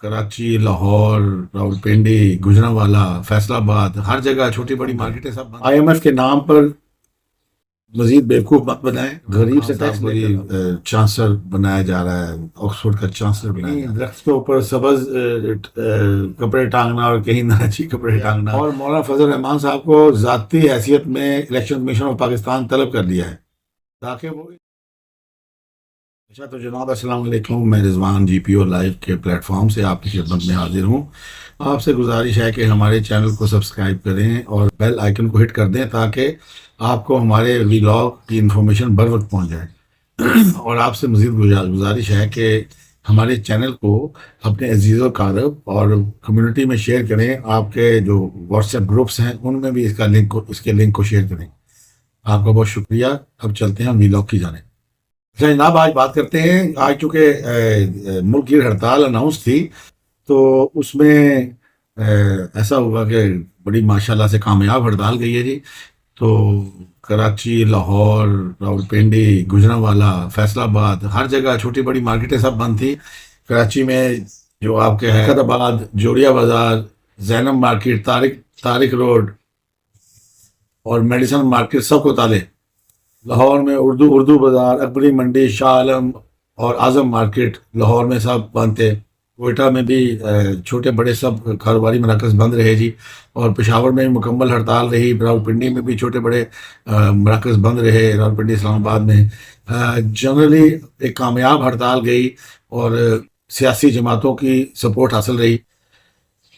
کراچی، لاہور، راولپنڈی، گجرانوالا، فیصل آباد، ہر جگہ چھوٹی بڑی مارکیٹیں سب بند۔ آئی ایم ایف کے نام پر مزید بیوقوف مت بنائیں، غریب سے ٹیکس چانسلر بنایا جا رہا ہے، آکسفورڈ کا چانسلر بنایا جا رہا ہے، درخت کے اوپر سبز کپڑے ٹانگنا اور کہیں ناچی کپڑے ٹانگنا، اور مولانا فضل الرحمان صاحب کو ذاتی حیثیت میں الیکشن کمیشن آف پاکستان طلب کر لیا ہے تاکہ وہ اچھا تو جناب السلام علیکم، میں رضوان جی پی او لائیو کے پلیٹ فارم سے آپ کی خدمت میں حاضر ہوں۔ آپ سے گزارش ہے کہ ہمارے چینل کو سبسکرائب کریں اور بیل آئیکن کو ہٹ کر دیں تاکہ آپ کو ہمارے ولاگ کی انفارمیشن بر وقت پہنچ جائے، اور آپ سے مزید گزارش ہے کہ ہمارے چینل کو اپنے عزیز و اقارب اور کمیونٹی میں شیئر کریں، آپ کے جو واٹس ایپ گروپس ہیں ان میں بھی اس کے لنک کو شیئر کریں۔ آپ کا بہت شکریہ۔ اب چلتے ہیں ولاگ کی جانب۔ اچھا جناب، آج بات کرتے ہیں، آج چونکہ ملک کی ہڑتال اناؤنس تھی تو اس میں ایسا ہوا کہ بڑی ماشاءاللہ سے کامیاب ہڑتال گئی ہے جی۔ تو کراچی، لاہور، راولپنڈی، گجرانوالا، فیصل آباد، ہر جگہ چھوٹی بڑی مارکیٹیں سب بند تھی۔ کراچی میں جو آپ کے ہے آباد، جوڑیا بازار، زینب مارکیٹ، طارق روڈ اور میڈیسن مارکیٹ سب کو تالے۔ لاہور میں اردو بازار، اکبری منڈی، شاہ عالم اور اعظم مارکیٹ لاہور میں سب بند تھے۔ کوئٹہ میں بھی چھوٹے بڑے سب کاروباری مراکز بند رہے جی، اور پشاور میں مکمل ہڑتال رہی۔ راولپنڈی میں بھی چھوٹے بڑے مراکز بند رہے، راولپنڈی، اسلام آباد میں جنرلی ایک کامیاب ہڑتال گئی اور سیاسی جماعتوں کی سپورٹ حاصل رہی۔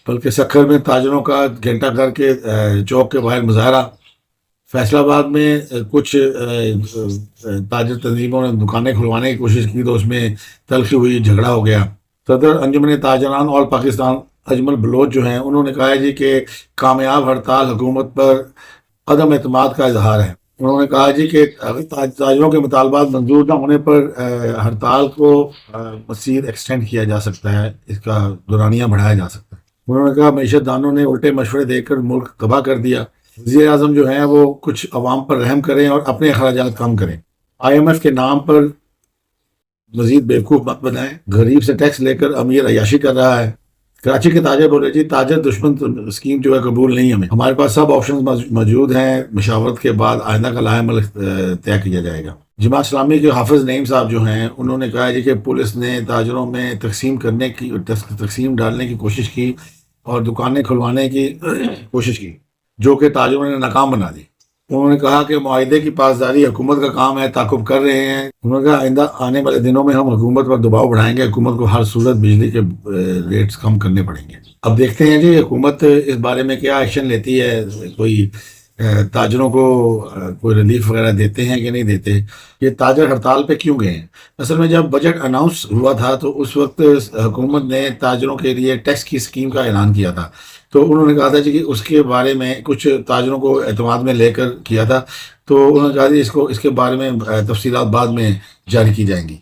بلکہ سکھر میں تاجروں کا گھنٹہ گھر کے چوک کے باہر مظاہرہ، فیصل آباد میں کچھ تاجر تنظیموں نے دکانیں کھلوانے کی کوشش کی تو اس میں تلخی ہوئی، جھگڑا ہو گیا۔ صدر انجمن تاجران آل پاکستان اجمل بلوچ جو ہیں انہوں نے کہا ہے جی کہ کامیاب ہڑتال حکومت پر عدم اعتماد کا اظہار ہے۔ انہوں نے کہا جی کہ تاجروں کے مطالبات منظور نہ ہونے پر ہڑتال کو مزید ایکسٹینڈ کیا جا سکتا ہے، اس کا دورانیہ بڑھایا جا سکتا ہے۔ انہوں نے کہا معیشت دانوں نے الٹے مشورے دے کر ملک تباہ کر دیا۔ وزیر اعظم جو ہیں وہ کچھ عوام پر رحم کریں اور اپنے اخراجات کم کریں۔ آئی ایم ایف کے نام پر مزید بیوقوف مت بنائیں، غریب سے ٹیکس لے کر امیر عیاشی کر رہا ہے۔ کراچی کے تاجر بولے جی تاجر دشمن اسکیم جو ہے قبول نہیں، ہمارے پاس سب آپشنز موجود ہیں، مشاورت کے بعد آئندہ کا لائحہ عمل طے کیا جائے گا۔ جماعت اسلامی کے حافظ نعیم صاحب جو ہیں انہوں نے کہا جی کہ پولیس نے تاجروں میں تقسیم ڈالنے کی کوشش کی اور دکانیں کھلوانے کی کوشش کی جو کہ تاجروں نے ناکام بنا دی۔ انہوں نے کہا کہ معاہدے کی پاسداری حکومت کا کام ہے، تعاقب کر رہے ہیں۔ انہوں نے کہا آئندہ آنے والے دنوں میں ہم حکومت پر دباؤ بڑھائیں گے، حکومت کو ہر صورت بجلی کے ریٹس کم کرنے پڑیں گے۔ اب دیکھتے ہیں جی حکومت اس بارے میں کیا ایکشن لیتی ہے، کوئی تاجروں کو کوئی ریلیف وغیرہ دیتے ہیں کہ نہیں دیتے۔ یہ تاجر ہڑتال پہ کیوں گئے ہیں؟ اصل میں جب بجٹ اناؤنس ہوا تھا تو اس وقت حکومت نے تاجروں کے لیے ٹیکس کی اسکیم کا اعلان کیا تھا، تو انہوں نے کہا تھا جی کہ اس کے بارے میں کچھ تاجروں کو اعتماد میں لے کر کیا تھا، تو انہوں نے کہا جی اس کے بارے میں تفصیلات بعد میں جاری کی جائیں گی۔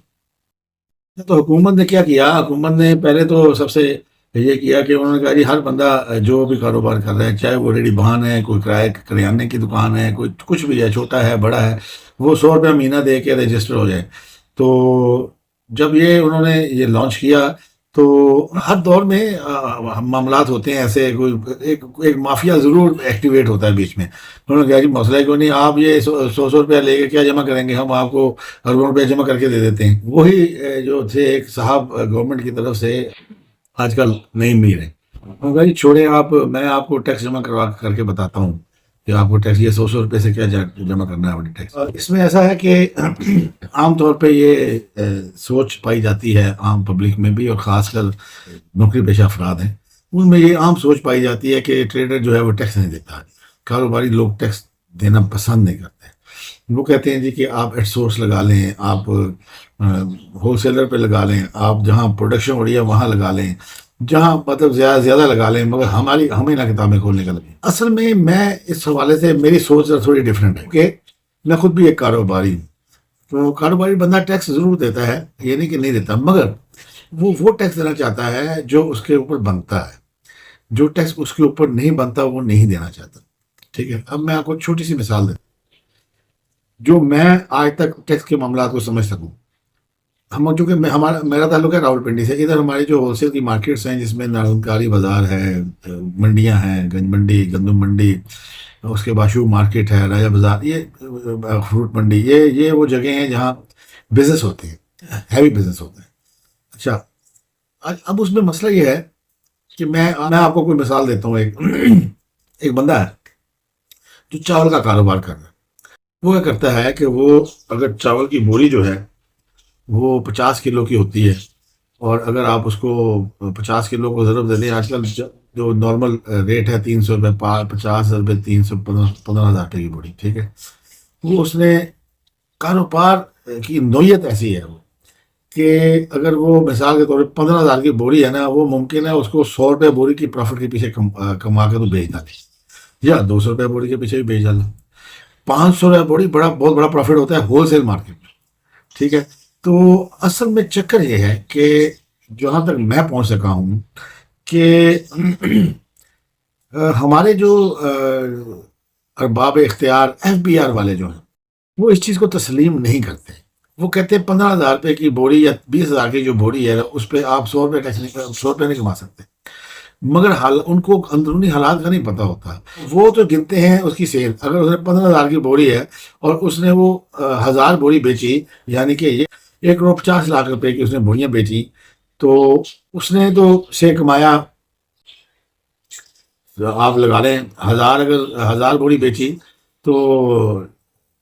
تو حکومت نے کیا کیا؟ حکومت نے پہلے تو سب سے یہ کیا کہ انہوں نے کہا جی ہر بندہ جو بھی کاروبار کر رہا ہے، چاہے وہ ریڈی بہان ہے، کوئی کریانے کی دکان ہے، کوئی کچھ بھی ہے، چھوٹا ہے بڑا ہے، وہ 100 روپیہ مہینہ دے کے رجسٹر ہو جائے۔ تو جب یہ انہوں نے یہ لانچ کیا تو ہر دور میں معاملات ہوتے ہیں ایسے، کوئی ایک مافیا ضرور ایکٹیویٹ ہوتا ہے بیچ میں۔ انہوں نے کہا جی مسئلہ کیوں نہیں، آپ یہ 100 روپیہ لے کے کیا جمع کریں گے، ہم آپ کو اربوں روپیہ جمع کر کے دے دیتے ہیں۔ وہی جو تھے ایک صاحب گورنمنٹ کی طرف سے آج کل نئی میر ہے، انہوں نے کہا جی چھوڑیں آپ، میں آپ کو ٹیکس جمع کر کے بتاتا ہوں کہ آپ کو ٹیکس یہ 100 روپے سے کیا جمع کرنا ہے اپنے ٹیکس۔ اس میں ایسا ہے کہ عام طور پہ یہ سوچ پائی جاتی ہے عام پبلک میں بھی، اور خاص کر نوکری پیشہ افراد ہیں ان میں یہ عام سوچ پائی جاتی ہے کہ ٹریڈر جو ہے وہ ٹیکس نہیں دیتا، کاروباری لوگ ٹیکس دینا پسند نہیں کرتے۔ وہ کہتے ہیں جی کہ آپ ایٹ سورس لگا لیں، آپ ہول سیلر پہ لگا لیں، آپ جہاں پروڈکشن ہو رہی ہے وہاں لگا لیں، جہاں مطلب زیادہ لگا لیں، مگر ہمیں نہ کتابیں کھولنے کا لگے۔ اصل میں اس حوالے سے میری سوچ تھوڑی ڈفرینٹ ہے، کہ میں خود بھی ایک کاروباری ہوں، تو کاروباری بندہ ٹیکس ضرور دیتا ہے، یہ نہیں کہ نہیں دیتا، مگر وہ ٹیکس دینا چاہتا ہے جو اس کے اوپر بنتا ہے، جو ٹیکس اس کے اوپر نہیں بنتا وہ نہیں دینا چاہتا۔ ٹھیک ہے، اب میں آپ کو چھوٹی سی مثال دیتا ہوں جو میں آج تک ٹیکس کے معاملات کو سمجھ سکوں۔ ہم چونکہ میرا تعلق ہے راول پنڈی سے، ادھر ہماری جو ہول سیل کی مارکیٹس ہیں جس میں نارنکاری بازار ہے، منڈیاں ہیں، گنج منڈی، گندم منڈی، اس کے بعد شو مارکیٹ ہے، راجہ بازار، یہ فروٹ منڈی، یہ وہ جگہ ہیں جہاں بزنس ہوتے ہیں، ہیوی بزنس ہوتے ہیں. اچھا، اب اس میں مسئلہ یہ ہے کہ میں آپ کو کوئی مثال دیتا ہوں. ایک بندہ ہے جو چاول کا کاروبار کر رہا ہے. وہ کیا کرتا ہے کہ وہ اگر چاول کی بوری جو ہے وہ 50 کلو کی ہوتی ہے، اور اگر آپ اس کو 50 کلو کو ضرب دے دیں، آج کل جو نارمل ریٹ ہے 300 روپے، 50 روپے، 315 ہزار روپے کی بوری، ٹھیک ہے. وہ اس نے کاروبار کی نوعیت ایسی ہے وہ کہ اگر وہ مثال کے طور پہ 15 ہزار کی بوری ہے نا، وہ ممکن ہے اس کو 100 روپے بوری کی پروفٹ کے پیچھے کما کے تو بیچ ڈالے، یا 200 روپے بوری کے پیچھے بھی بیچ ڈالا. 500 روپے بوری بہت بڑا پروفٹ ہوتا ہے ہول سیل مارکیٹ میں، ٹھیک ہے. تو اصل میں چکر یہ ہے کہ جہاں تک میں پہنچ سکا ہوں کہ ہمارے جو ارباب اختیار FBR والے جو ہیں وہ اس چیز کو تسلیم نہیں کرتے. وہ کہتے ہیں 15 ہزار روپے کی بوری یا 20 ہزار کی جو بوری ہے اس پہ آپ 100 روپے ٹیکس نہیں، 100 روپے نہیں کما سکتے. مگر ان کو اندرونی حالات کا نہیں پتا ہوتا. وہ تو گنتے ہیں اس کی سیل. اگر اس نے 15 ہزار کی بوری ہے اور اس نے وہ 1000 بوری بیچی، یعنی کہ یہ 1,50,00,000 روپے کی اس نے بوریاں بیچی، تو اس نے تو سے کمایا، آپ لگا لیں 1000، اگر 1000 بوری بیچی تو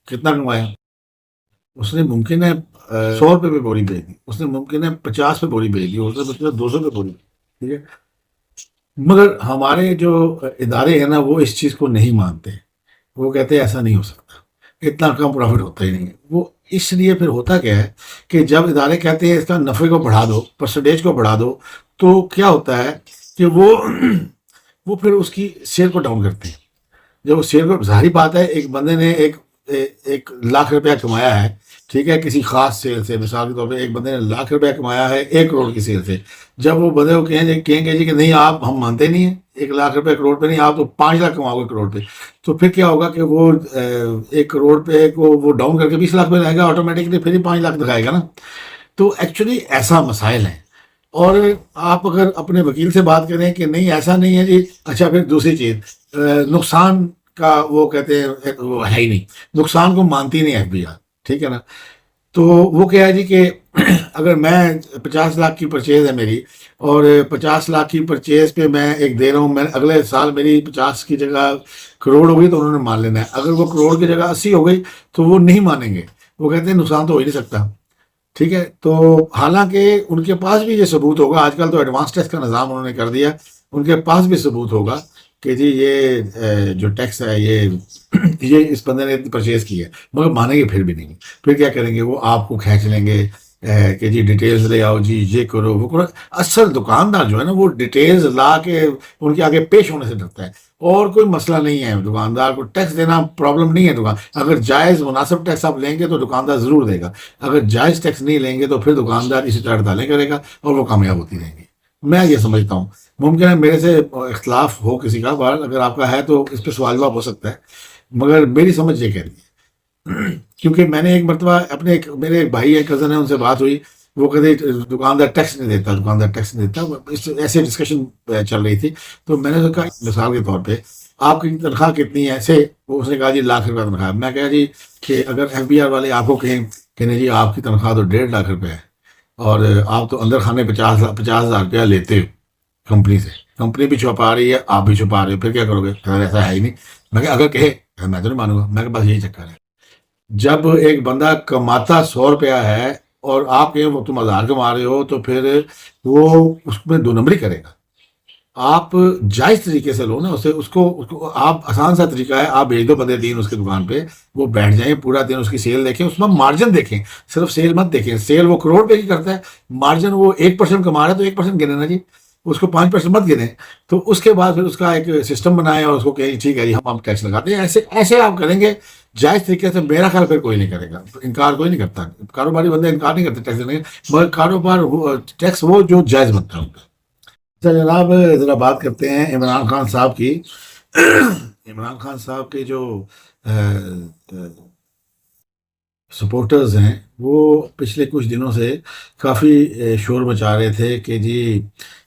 کتنا کمایا. اس نے ممکن ہے 100 روپے پہ بوری بیچ دی، اس نے ممکن ہے 50 پہ بوری بیچ دی، اس نے ممکن ہے 200 پہ بوری، ٹھیک ہے. مگر ہمارے جو ادارے ہیں نا وہ اس چیز کو نہیں مانتے. وہ کہتے ہیں ایسا نہیں ہو سکتا، اتنا کم پروفٹ ہوتا ہی نہیں ہے. وہ اس لیے پھر ہوتا کیا ہے کہ جب ادارے کہتے ہیں اس کا نفع کو بڑھا دو، پرسنٹیج کو بڑھا دو، تو کیا ہوتا ہے کہ وہ پھر اس کی سیل کو ڈاؤن کرتے ہیں. جب وہ سیل کو، ظاہری بات ہے ایک بندے نے 1,00,000 روپیہ کمایا ہے، ٹھیک ہے، کسی خاص سیل سے. مثال کے طور پہ ایک بندے نے 1,00,000 روپیہ کمایا ہے 1 کروڑ کی سیل سے. جب وہ بندے کو کہیں گے جی کہ نہیں آپ، ہم مانتے نہیں ہیں 1,00,000 روپے کروڑ پہ نہیں، آپ تو 5 لاکھ کماؤ گے کروڑ پہ. تو پھر کیا ہوگا کہ وہ 1 کروڑ پہ کو وہ ڈاؤن کر کے 20 لاکھ پہ لائے گا آٹومیٹکلی، پھر ہی 5 لاکھ دکھائے گا نا. تو ایکچولی ایسا مسائل ہیں. اور آپ اگر اپنے وکیل سے بات کریں کہ نہیں ایسا نہیں ہے جی، اچھا پھر دوسری چیز، نقصان کا وہ کہتے ہیں وہ ہے ہی نہیں، نقصان کو مانتی نہیں FBR، ٹھیک ہے نا. تو وہ کیا ہے جی کہ اگر میں 50 لاکھ کی پرچیز ہے میری، اور 50 لاکھ کی پرچیز پہ میں ایک دے رہا ہوں، میں اگلے سال میری 50 کی جگہ کروڑ ہو گئی تو انہوں نے مان لینا ہے. اگر وہ کروڑ کی جگہ 80 ہو گئی تو وہ نہیں مانیں گے، وہ کہتے ہیں نقصان تو ہو ہی نہیں سکتا، ٹھیک ہے. تو حالانکہ ان کے پاس بھی یہ ثبوت ہوگا، آج کل تو ایڈوانس ٹیکس کا نظام انہوں نے کر دیا، ان کے پاس بھی ثبوت ہوگا کہ جی یہ جو ٹیکس ہے یہ اس بندے نے پرچیز کی ہے، مگر مانیں گے پھر بھی نہیں. پھر کیا کریں گے، وہ آپ کو کھینچ لیں گے کہ جی ڈیٹیلز لے آؤ، جی یہ کرو وہ کرو. اصل دکاندار جو ہے نا وہ ڈیٹیلز لا کے ان کے آگے پیش ہونے سے ڈرتا ہے، اور کوئی مسئلہ نہیں ہے. دکاندار کو ٹیکس دینا پرابلم نہیں ہے. اگر جائز مناسب ٹیکس آپ لیں گے تو دکاندار ضرور دے گا، اگر جائز ٹیکس نہیں لیں گے تو پھر دکاندار اسی طرح ہڑتالیں کرے گا اور وہ کامیاب ہوتی رہیں گی. میں یہ سمجھتا ہوں. ممکن ہے میرے سے اختلاف ہو کسی کا، بار اگر آپ کا ہے تو اس پہ سوال جواب ہو سکتا ہے، مگر میری سمجھ یہ کہہ رہی ہے. کیونکہ میں نے ایک مرتبہ اپنے میرے ایک بھائی ہے، کزن ہے، ان سے بات ہوئی. وہ کہتے دکاندار ٹیکس نہیں دیتا، دکاندار ٹیکس نہیں دیتا، ایسے ڈسکشن چل رہی تھی. تو میں نے کہا مثال کے طور پہ آپ کی تنخواہ کتنی ہے ایسے، اس نے کہا جی 1,00,000 روپیہ تنخواہ. میں کہا جی کہ اگر FBR والے آپ کو کہیں کہ نہیں جی آپ کی تنخواہ تو 1,50,000 روپے ہے، اور آپ تو اندر کھانے 50,000 روپیہ لیتے ہو کمپنی سے، کمپنی بھی چھپا رہی ہے، آپ بھی چھپا رہے ہو، پھر کیا کرو گے؟ ایسا ہے ہی نہیں. میں کہ اگر کہے میں تو نہیں مانوں گا. میں کہ بس یہی چکر ہے. جب ایک بندہ کماتا 100 روپیہ ہے اور آپ کہیں وہ تم 1,000 کما رہے ہو، تو پھر وہ اس میں 2 نمبری کرے گا. آپ جائز طریقے سے لو نا اسے، اس کو آپ آسان سا طریقہ ہے، آپ بھیج دو بندے 3 اس کی دکان پہ، وہ بیٹھ جائیں پورا دن اس کی سیل دیکھیں، اس میں مارجن دیکھیں، صرف سیل مت دیکھیں. سیل وہ کروڑ پہ کی کرتا ہے، مارجن وہ 1% کما رہا ہے تو 1% گنے نا جی، اس کو 5% مت گنے. تو اس کے بعد پھر اس کا ایک سسٹم بنائے اور اس کو کہیں ٹھیک ہے جی ہم ٹیکس لگاتے ہیں. ایسے آپ کریں گے جائز طریقے سے، میرا خیال پھر کوئی نہیں کرے گا. انکار کوئی نہیں کرتا، کاروباری بندے انکار نہیں کرتے ٹیکس دینے کا، مگر کاروبار ٹیکس وہ جو جائز بنتا ہے ان کا. اچھا جناب، ذرا بات کرتے ہیں عمران خان صاحب کی. عمران خان صاحب کے جو سپورٹرز ہیں وہ پچھلے کچھ دنوں سے کافی شور مچا رہے تھے کہ جی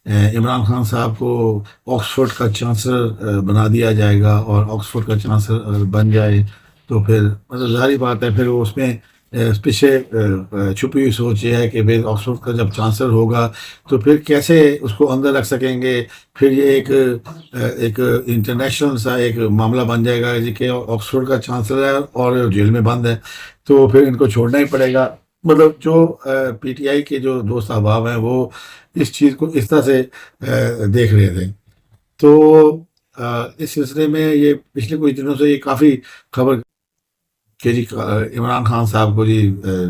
عمران خان صاحب کو آکسفورڈ کا چانسلر بنا دیا جائے گا، اور آکسفورڈ کا چانسلر اگر بن جائے تو پھر مطلب ظاہری بات ہے، پھر وہ اس میں پیچھے چھپی ہوئی سوچ یہ ہے کہ بھائی آکسفورڈ کا جب چانسلر ہوگا تو پھر کیسے اس کو اندر رکھ سکیں گے، پھر یہ ایک انٹرنیشنل سا ایک معاملہ بن جائے گا جی کہ آکسفورڈ کا چانسلر ہے اور جیل میں بند ہے، تو پھر ان کو چھوڑنا ہی پڑے گا۔ مطلب جو پی ٹی آئی کے جو دوست احباب ہیں وہ اس چیز کو اس طرح سے دیکھ رہے تھے۔ تو اس سلسلے میں یہ پچھلے کچھ دنوں سے یہ کافی خبر کہ جی عمران خان صاحب کو جی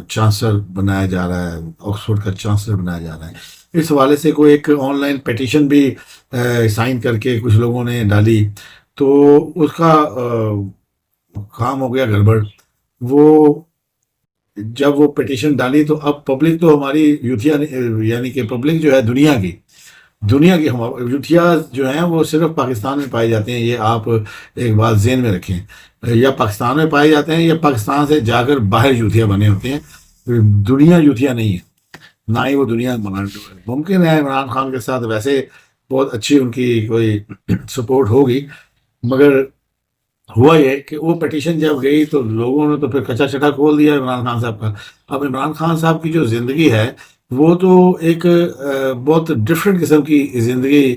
چانسلر بنایا جا رہا ہے، آکسفورڈ کا چانسلر بنایا جا رہا ہے۔ اس حوالے سے کوئی ایک آن لائن پیٹیشن بھی سائن کر کے کچھ لوگوں نے ڈالی، تو اس کا کام ہو گیا گڑبڑ۔ وہ جب وہ پٹیشن ڈالی تو اب پبلک تو ہماری یوتھیا یعنی کہ پبلک جو ہے دنیا کی یوتھیا جو ہیں وہ صرف پاکستان میں پائے جاتے ہیں، یہ آپ ایک بات ذہن میں رکھیں، یا پاکستان میں پائے جاتے ہیں یا پاکستان سے جا کر باہر یوتھیا بنے ہوتے ہیں، دنیا یوتھیا نہیں ہے، نہ ہی وہ دنیا ممکن ہے عمران خان کے ساتھ ویسے بہت اچھی ان کی کوئی سپورٹ ہوگی، مگر ہوا یہ کہ وہ پٹیشن جب گئی تو لوگوں نے تو پھر کچا چٹا کھول دیا عمران خان صاحب کا۔ اب عمران خان صاحب کی جو زندگی ہے وہ تو ایک بہت ڈفرینٹ قسم کی زندگی،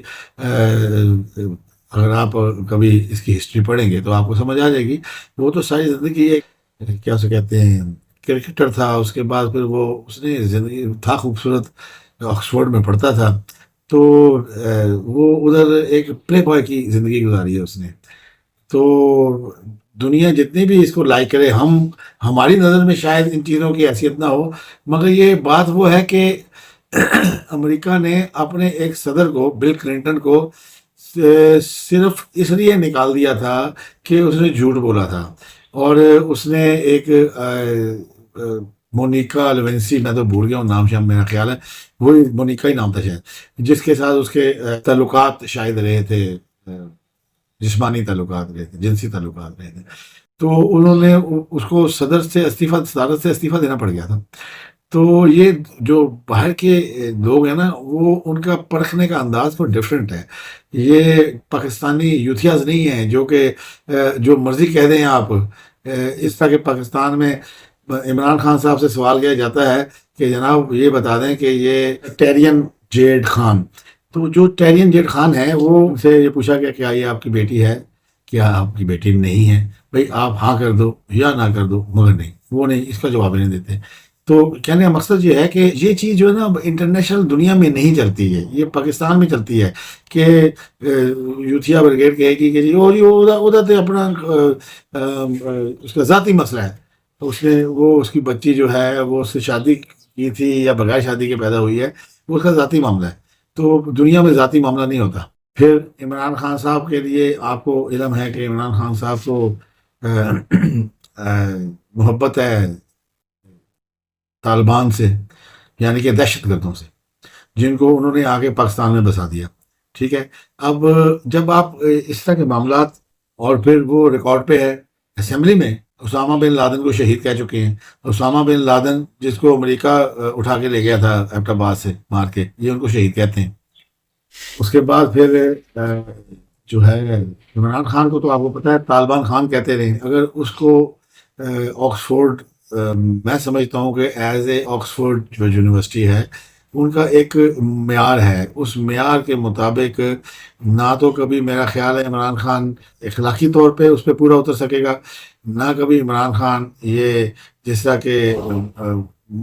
اگر آپ کبھی اس کی ہسٹری پڑھیں گے تو آپ کو سمجھ آ جائے گی۔ وہ تو ساری زندگی ایک کیا اسے کہتے ہیں کرکٹر تھا، اس کے بعد پھر اس نے زندگی تھا خوبصورت، آکسفورڈ میں پڑھتا تھا، تو وہ ادھر ایک پلے بوائے کی زندگی گزاری ہے اس نے۔ تو دنیا جتنی بھی اس کو لائک کرے، ہماری نظر میں شاید ان چیزوں کی حیثیت نہ ہو، مگر یہ بات وہ ہے کہ امریکہ نے اپنے ایک صدر کو بل کلنٹن کو صرف اس لیے نکال دیا تھا کہ اس نے جھوٹ بولا تھا، اور اس نے ایک مونیکا لیونسی، میں تو بھول گیا ہوں نام شام، میرا خیال ہے وہی مونیکا ہی نام تھا شاید، جس کے ساتھ اس کے تعلقات شاید رہے تھے، جسمانی تعلقات رہے تھے، جنسی تعلقات رہے تھے، تو انہوں نے اس کو صدارت سے استعفیٰ دینا پڑ گیا تھا۔ تو یہ جو باہر کے لوگ ہیں نا، وہ ان کا پرکھنے کا انداز تو ڈفرینٹ ہے۔ یہ پاکستانی یوتھیاز نہیں ہیں جو کہ جو مرضی کہہ دیں آپ، اس طرح کے پاکستان میں عمران خان صاحب سے سوال کیا جاتا ہے کہ جناب یہ بتا دیں کہ یہ ٹیرین جیڈ خان، تو جو ٹیرین جیڈ خان ہے وہ سے یہ پوچھا گیا کیا یہ آپ کی بیٹی ہے، کیا آپ کی بیٹی نہیں ہے، بھئی آپ ہاں کر دو یا نہ کر دو، مگر نہیں، وہ نہیں، اس کا جواب نہیں دیتے۔ تو کہنے کا مقصد یہ ہے کہ یہ چیز جو ہے نا انٹرنیشنل دنیا میں نہیں چلتی ہے، یہ پاکستان میں چلتی ہے کہ یوتھیا بریگیڈ کہے گی کہ جی ادھر تو اپنا اس کا ذاتی مسئلہ ہے، اس نے اس کی بچی جو ہے وہ اس سے شادی کی تھی یا بغیر شادی کے پیدا ہوئی ہے، وہ اس کا ذاتی معاملہ ہے۔ تو دنیا میں ذاتی معاملہ نہیں ہوتا۔ پھر عمران خان صاحب کے لیے آپ کو علم ہے کہ عمران خان صاحب کو محبت ہے طالبان سے، یعنی کہ دہشت گردوں سے، جن کو انہوں نے آگے پاکستان میں بسا دیا، ٹھیک ہے۔ اب جب آپ اس طرح کے معاملات، اور پھر وہ ریکارڈ پہ ہے اسمبلی میں اسامہ بن لادن کو شہید کہہ چکے ہیں، اسامہ بن لادن جس کو امریکہ اٹھا کے لے گیا تھا ایبٹ آباد سے مار کے، یہ ان کو شہید کہتے ہیں۔ اس کے بعد پھر جو ہے عمران خان کو تو آپ کو پتہ ہے طالبان خان کہتے رہے، اگر اس کو آکسفورڈ میں سمجھتا ہوں کہ ایز اے آکسفورڈ جو یونیورسٹی ہے ان کا ایک معیار ہے، اس معیار کے مطابق نہ تو کبھی میرا خیال ہے عمران خان اخلاقی طور پہ اس پہ پورا اتر سکے گا، نہ کبھی عمران خان یہ جس طرح کہ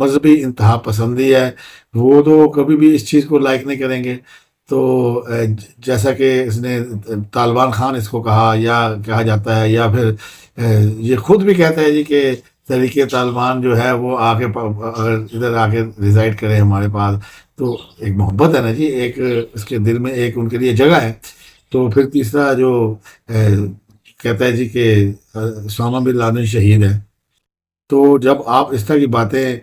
مذہبی انتہا پسندی ہے وہ تو کبھی بھی اس چیز کو لائک نہیں کریں گے۔ تو جیسا کہ اس نے طالبان خان اس کو کہا یا کہا جاتا ہے، یا پھر یہ خود بھی کہتا ہے جی کہ تحریک طالبان جو ہے وہ آگے اگر ادھر آ کے ریزائڈ کرے ہمارے پاس، تو ایک محبت ہے نا جی، ایک اس کے دل میں ایک ان کے لیے جگہ ہے۔ تو پھر تیسرا جو کہتا ہے جی کہ اسامہ بن لادن شہید ہے، تو جب آپ اس طرح کی باتیں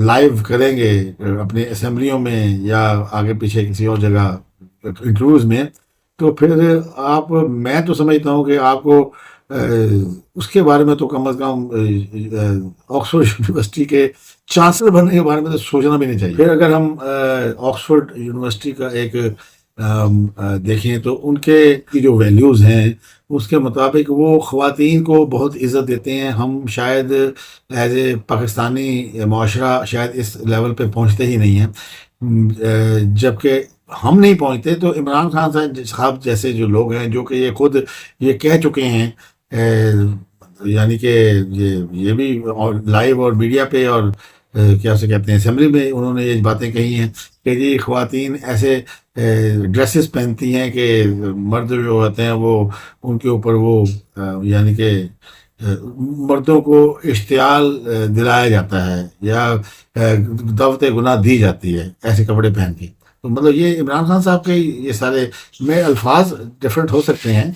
لائیو کریں گے اپنے اسمبلیوں میں یا آگے پیچھے کسی اور جگہ انٹرویوز میں، تو پھر میں تو سمجھتا ہوں کہ آپ کو اس کے بارے میں تو کم از کم آکسفورڈ یونیورسٹی کے چانسلر بننے کے بارے میں تو سوچنا بھی نہیں چاہیے. پھر اگر ہم آکسفورڈ یونیورسٹی کا ایک دیکھیں تو ان کے کی جو ویلیوز ہیں اس کے مطابق وہ خواتین کو بہت عزت دیتے ہیں. ہم شاید ایز اے پاکستانی معاشرہ شاید اس لیول پہ پہنچتے ہی نہیں ہیں. جبکہ ہم نہیں پہنچتے تو عمران خان صاحب جیسے جو لوگ ہیں جو کہ یہ خود یہ کہہ چکے ہیں یعنی کہ یہ بھی لائیو اور میڈیا پہ اور کیا سے کہتے ہیں اسمبلی میں انہوں نے یہ باتیں کہی ہیں کہ یہ خواتین ایسے ڈریسز پہنتی ہیں کہ مرد جو ہوتے ہیں وہ ان کے اوپر وہ یعنی کہ مردوں کو اشتعال دلایا جاتا ہے یا دعوت گناہ دی جاتی ہے ایسے کپڑے پہن کے. تو مطلب یہ عمران خان صاحب کے یہ سارے میں الفاظ ڈفرینٹ ہو سکتے ہیں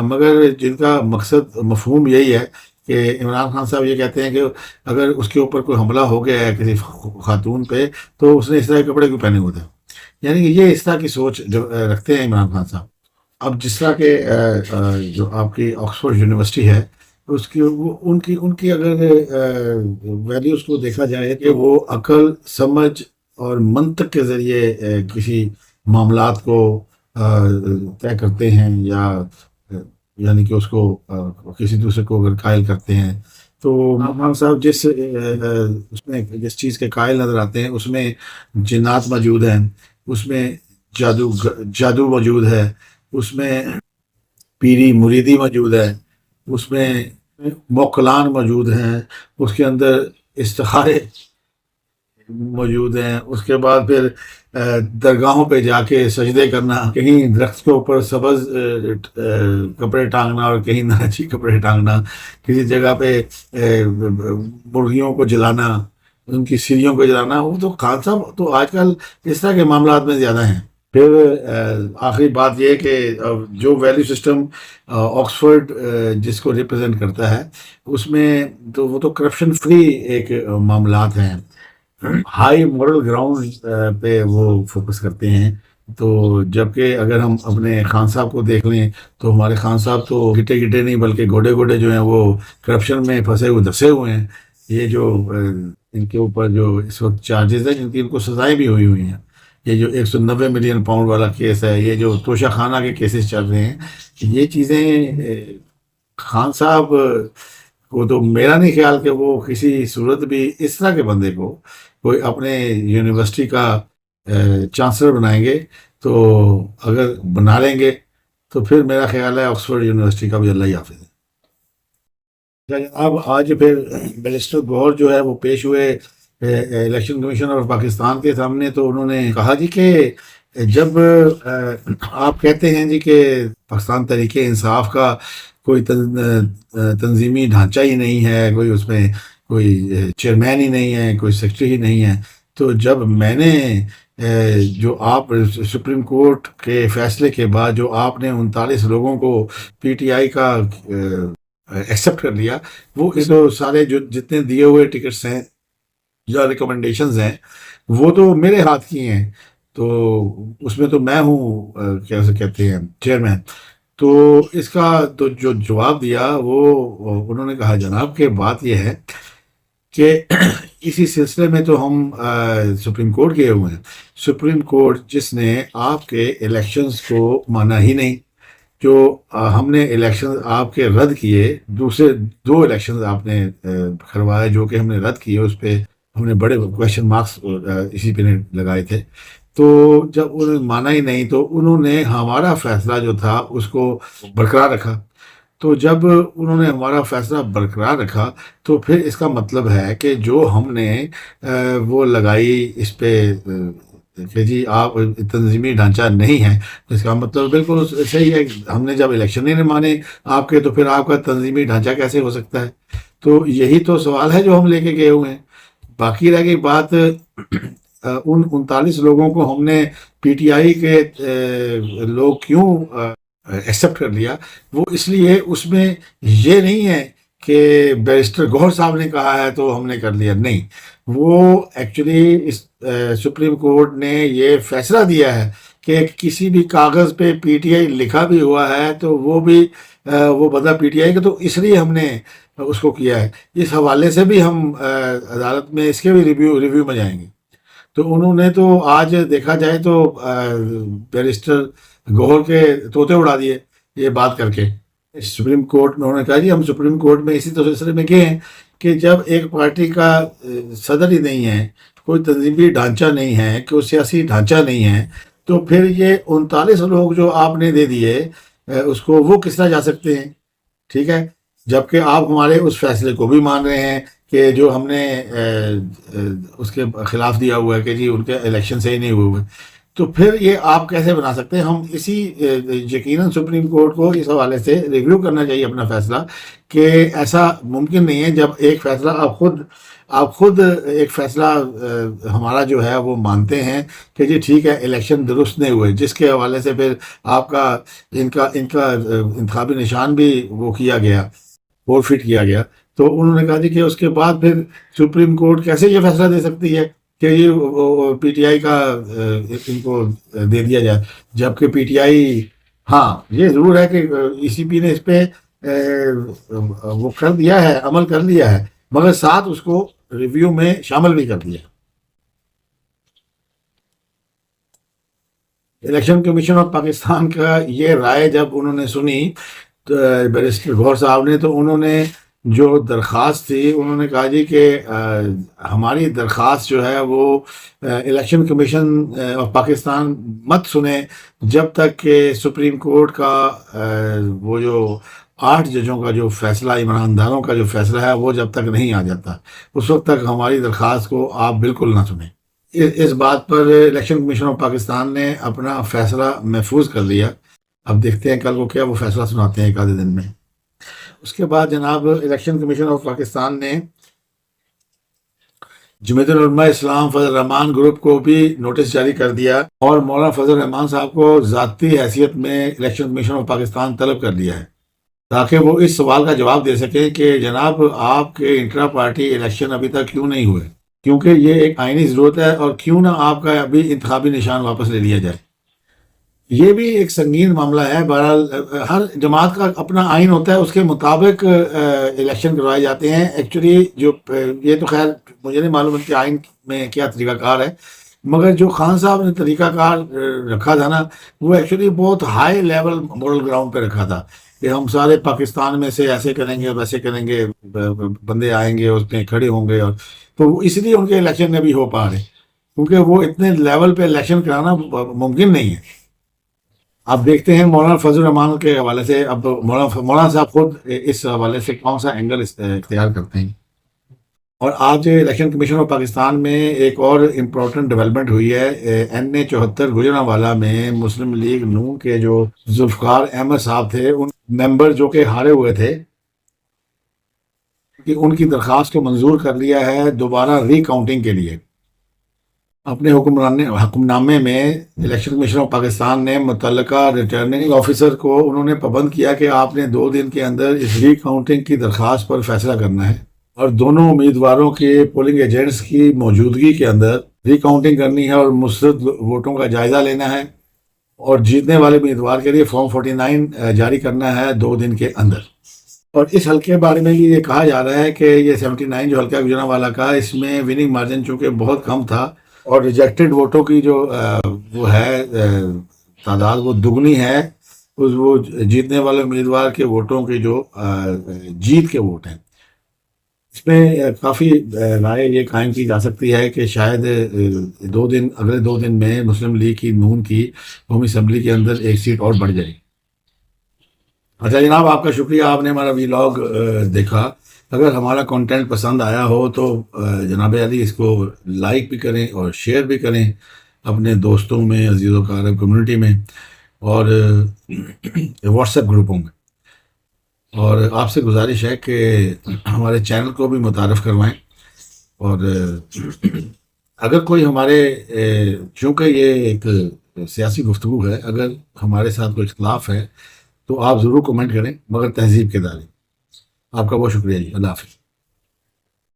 مگر جن کا مقصد مفہوم یہی ہے کہ عمران خان صاحب یہ کہتے ہیں کہ اگر اس کے اوپر کوئی حملہ ہو گیا ہے کسی خاتون پہ تو اس نے اس طرح کے کپڑے کیوں پہنے ہوتے ہیں. یعنی کہ یہ اس طرح کی سوچ جو رکھتے ہیں عمران خان صاحب. اب جس طرح کے جو آپ کی آکسفورڈ یونیورسٹی ہے اس کی ان کی اگر ویلیوز کو دیکھا جائے کہ وہ عقل سمجھ اور منطق کے ذریعے کسی معاملات کو طے کرتے ہیں یا یعنی کہ اس کو کسی دوسرے کو اگر قائل کرتے ہیں تو عمران صاحب اس میں جس چیز کے قائل نظر آتے ہیں اس میں جنات موجود ہیں, اس میں جادو موجود ہے, اس میں پیری مریدی موجود ہے, اس میں موکلان موجود ہیں, اس کے اندر استخارے موجود ہیں, اس کے بعد پھر درگاہوں پہ جا کے سجدے کرنا, کہیں درخت کے اوپر سبز کپڑے ٹانگنا اور کہیں ناچی کپڑے ٹانگنا, کسی جگہ پہ مرغیوں کو جلانا, ان کی سیریوں کو جلانا. وہ تو خان صاحب تو آج کل اس طرح کے معاملات میں زیادہ ہیں. پھر آخری بات یہ کہ جو ویلیو سسٹم آکسفورڈ جس کو ریپرزینٹ کرتا ہے اس میں تو وہ تو کرپشن فری ایک معاملات ہیں, ہائی مورل گراؤنڈ پہ وہ فوکس کرتے ہیں. تو جبکہ اگر ہم اپنے خان صاحب کو دیکھ لیں تو ہمارے خان صاحب تو گٹے گٹے نہیں بلکہ گھوڑے گھوڑے جو ہیں وہ کرپشن میں پھنسے ہوئے دسے ہوئے ہیں. یہ جو ان کے اوپر جو اس وقت چارجز ہیں جن کی ان کو سزائیں بھی ہوئی ہیں, یہ جو 190 ملین پاؤنڈ والا کیس ہے, یہ جو توشہ خانہ کے کیسز چل رہے ہیں, یہ چیزیں خان صاحب کو تو میرا نہیں خیال کہ وہ کسی صورت بھی اس طرح کے بندے کو کوئی اپنے یونیورسٹی کا چانسلر بنائیں گے. تو اگر بنا لیں گے تو پھر میرا خیال ہے آکسفورڈ یونیورسٹی کا بھی اللہ ہی حافظ ہے. اب آج پھر بیرسٹر گوہر جو ہے وہ پیش ہوئے الیکشن کمیشن آف پاکستان کے سامنے, تو انہوں نے کہا جی کہ جب آپ کہتے ہیں جی کہ پاکستان تحریک انصاف کا کوئی تنظیمی ڈھانچہ ہی نہیں ہے, کوئی اس میں کوئی چیئرمین ہی نہیں ہے, کوئی سیکرٹری ہی نہیں ہے, تو جب میں نے جو آپ سپریم کورٹ کے فیصلے کے بعد جو آپ نے 39 لوگوں کو پی ٹی آئی کا ایکسیپٹ کر لیا, وہ اس سارے جو جتنے دیے ہوئے ٹکٹس ہیں یا ریکمنڈیشنز ہیں وہ تو میرے ہاتھ کی ہیں, تو اس میں تو میں ہوں کیا سے کہتے ہیں چیئرمین. تو اس کا تو جو جواب دیا وہ انہوں نے کہا جناب کہ بات یہ ہے کہ اسی سلسلے میں تو ہم سپریم کورٹ گئے ہوئے ہیں. سپریم کورٹ جس نے آپ کے الیکشنز کو مانا ہی نہیں, جو ہم نے الیکشن آپ کے رد کیے, دوسرے 2 الیکشنز آپ نے کروائے جو کہ ہم نے رد کیے, اس پہ ہم نے بڑے کویشچن مارکس اسی پہ لگائے تھے. تو جب انہوں نے مانا ہی نہیں تو انہوں نے ہمارا فیصلہ جو تھا اس کو برقرار رکھا. تو جب انہوں نے ہمارا فیصلہ برقرار رکھا تو پھر اس کا مطلب ہے کہ جو ہم نے وہ لگائی اس پہ کہ جی آپ تنظیمی ڈھانچہ نہیں ہے, اس کا مطلب بالکل صحیح ہے. ہم نے جب الیکشن نہیں مانے آپ کے تو پھر آپ کا تنظیمی ڈھانچہ کیسے ہو سکتا ہے؟ تو یہی تو سوال ہے جو ہم لے کے گئے ہوئے ہیں. باقی رہ گئی بات ان 39 لوگوں کو ہم نے پی ٹی آئی کے لوگ کیوں ایکسیپٹ کر لیا, وہ اس لیے اس میں یہ نہیں ہے کہ بیرسٹر گوہر صاحب نے کہا ہے تو ہم نے کر لیا, نہیں. وہ ایکچولی سپریم کورٹ نے یہ فیصلہ دیا ہے کہ کسی بھی کاغذ پہ پی ٹی آئی لکھا بھی ہوا ہے تو وہ بھی وہ بندہ پی ٹی آئی کا، تو اس لیے ہم نے اس کو کیا ہے. اس حوالے سے بھی ہم عدالت میں اس کے بھی ریویو میں جائیں گے. تو انہوں نے تو آج دیکھا جائے تو بیرسٹر گوہر کے طوطے اڑا دیے یہ بات کر کے. سپریم کورٹ میں انہوں نے کہا جی ہم سپریم کورٹ میں اسی سلسلے میں گئے ہیں کہ جب ایک پارٹی کا صدر ہی نہیں ہے، کوئی تنظیمی ڈھانچہ نہیں ہے، کوئی سیاسی ڈھانچہ نہیں ہے، تو پھر یہ 39 لوگ جو آپ نے دے دیے اس کو وہ کس طرح جا سکتے ہیں؟ ٹھیک ہے، جبکہ آپ ہمارے اس فیصلے کو بھی مان رہے ہیں کہ جو ہم نے اس کے خلاف دیا ہوا ہے کہ جی ان کے الیکشن صحیح نہیں ہوئے. تو پھر یہ آپ کیسے بنا سکتے ہیں؟ ہم اسی یقیناً سپریم کورٹ کو اس حوالے سے ریویو کرنا چاہیے اپنا فیصلہ کہ ایسا ممکن نہیں ہے جب ایک فیصلہ آپ خود ایک فیصلہ ہمارا جو ہے وہ مانتے ہیں کہ جی ٹھیک ہے الیکشن درست نہیں ہوئے، جس کے حوالے سے پھر آپ کا ان کا انتخابی نشان بھی وہ کیا گیا، فورفٹ کیا گیا. تو انہوں نے کہا جی کہ اس کے بعد پھر سپریم کورٹ کیسے یہ فیصلہ دے سکتی ہے کہ یہ پی ٹی آئی کا ان کو دے دیا جائے، جبکہ پی ٹی آئی، ہاں یہ ضرور ہے کہ ای سی پی نے اس پہ وہ کر دیا ہے، عمل کر لیا ہے، مگر ساتھ اس کو ریویو میں شامل بھی کر دیا. الیکشن کمیشن آف پاکستان کا یہ رائے جب انہوں نے سنی تو بیرسٹر گوہر صاحب نے، تو انہوں نے جو درخواست تھی انہوں نے کہا جی کہ ہماری درخواست جو ہے وہ الیکشن کمیشن آف پاکستان مت سنیں جب تک کہ سپریم کورٹ کا وہ جو 8 ججوں کا جو فیصلہ، ایمانداروں کا جو فیصلہ ہے وہ جب تک نہیں آ جاتا، اس وقت تک ہماری درخواست کو آپ بالکل نہ سنیں. اس بات پر الیکشن کمیشن آف پاکستان نے اپنا فیصلہ محفوظ کر لیا. اب دیکھتے ہیں کل کو کیا وہ فیصلہ سناتے ہیں ایک آدھے دن میں. اس کے بعد جناب الیکشن کمیشن آف پاکستان نے جمعیت العلماء اسلام فضل الرحمان گروپ کو بھی نوٹس جاری کر دیا اور مولانا فضل الرحمان صاحب کو ذاتی حیثیت میں الیکشن کمیشن آف پاکستان طلب کر لیا ہے تاکہ وہ اس سوال کا جواب دے سکیں کہ جناب آپ کے انٹرا پارٹی الیکشن ابھی تک کیوں نہیں ہوئے، کیونکہ یہ ایک آئینی ضرورت ہے، اور کیوں نہ آپ کا ابھی انتخابی نشان واپس لے لیا جائے. یہ بھی ایک سنگین معاملہ ہے. بہرحال ہر جماعت کا اپنا آئین ہوتا ہے، اس کے مطابق الیکشن کروائے جاتے ہیں. ایکچولی جو یہ تو خیر مجھے نہیں معلوم کہ آئین میں کیا طریقہ کار ہے، مگر جو خان صاحب نے طریقہ کار رکھا تھا نا، وہ ایکچولی بہت ہائی لیول مورل گراؤنڈ پہ رکھا تھا کہ ہم سارے پاکستان میں سے ایسے کریں گے ویسے کریں گے، بندے آئیں گے اس میں کھڑے ہوں گے، اور تو اس لیے ان کے الیکشن ابھی ہو پا رہے کیونکہ وہ اتنے لیول پہ الیکشن کرانا ممکن نہیں ہے. آپ دیکھتے ہیں مولانا فضل الرحمان کے حوالے سے اب مولانا صاحب خود اس حوالے سے کون سا اینگل اختیار کرتے ہیں. اور آج الیکشن کمیشن آف پاکستان میں ایک اور امپورٹنٹ ڈیولپمنٹ ہوئی ہے. NA74 گجرانوالہ میں مسلم لیگ نون کے جو ذوالفقار احمد صاحب تھے، ان ممبر جو کہ ہارے ہوئے تھے، کہ ان کی درخواست کو منظور کر لیا ہے دوبارہ ری کاؤنٹنگ کے لیے. اپنے حکم نامے میں الیکشن کمیشن آف پاکستان نے متعلقہ ریٹرننگ آفیسر کو انہوں نے پابند کیا کہ آپ نے 2 دن کے اندر اس ری کاؤنٹنگ کی درخواست پر فیصلہ کرنا ہے، اور دونوں امیدواروں کے پولنگ ایجنٹس کی موجودگی کے اندر ری کاؤنٹنگ کرنی ہے اور مسترد ووٹوں کا جائزہ لینا ہے، اور جیتنے والے امیدوار کے لیے فارم 49 جاری کرنا ہے 2 دن کے اندر. اور اس حلقے کے بارے میں بھی یہ کہا جا رہا ہے کہ یہ 79 جو حلقہ گجرانوالہ کا، اس میں وننگ مارجن چونکہ بہت کم تھا اور ریجیکٹڈ ووٹوں کی جو وہ ہے تعداد وہ دگنی ہے وہ جیتنے والے امیدوار کے ووٹوں کی جو جیت کے ووٹ ہیں. اس میں کافی رائے یہ قائم کی جا سکتی ہے کہ شاید اگلے 2 دن میں مسلم لیگ کی نون کی قومی اسمبلی کے اندر ایک سیٹ اور بڑھ جائے. اچھا جناب، آپ کا شکریہ، آپ نے ہمارا ویلاگ دیکھا. اگر ہمارا کنٹینٹ پسند آیا ہو تو جناب علی اس کو لائک بھی کریں اور شیئر بھی کریں اپنے دوستوں میں، عزیز و اقارب کمیونٹی میں، اور واٹس ایپ گروپوں میں. اور آپ سے گزارش ہے کہ ہمارے چینل کو بھی متعارف کروائیں. اور اگر کوئی ہمارے چونکہ یہ ایک سیاسی گفتگو ہے، اگر ہمارے ساتھ کوئی اختلاف ہے تو آپ ضرور کمنٹ کریں، مگر تہذیب کے دائرے. آپ کا بہت شکریہ جی. اللہ حافظ.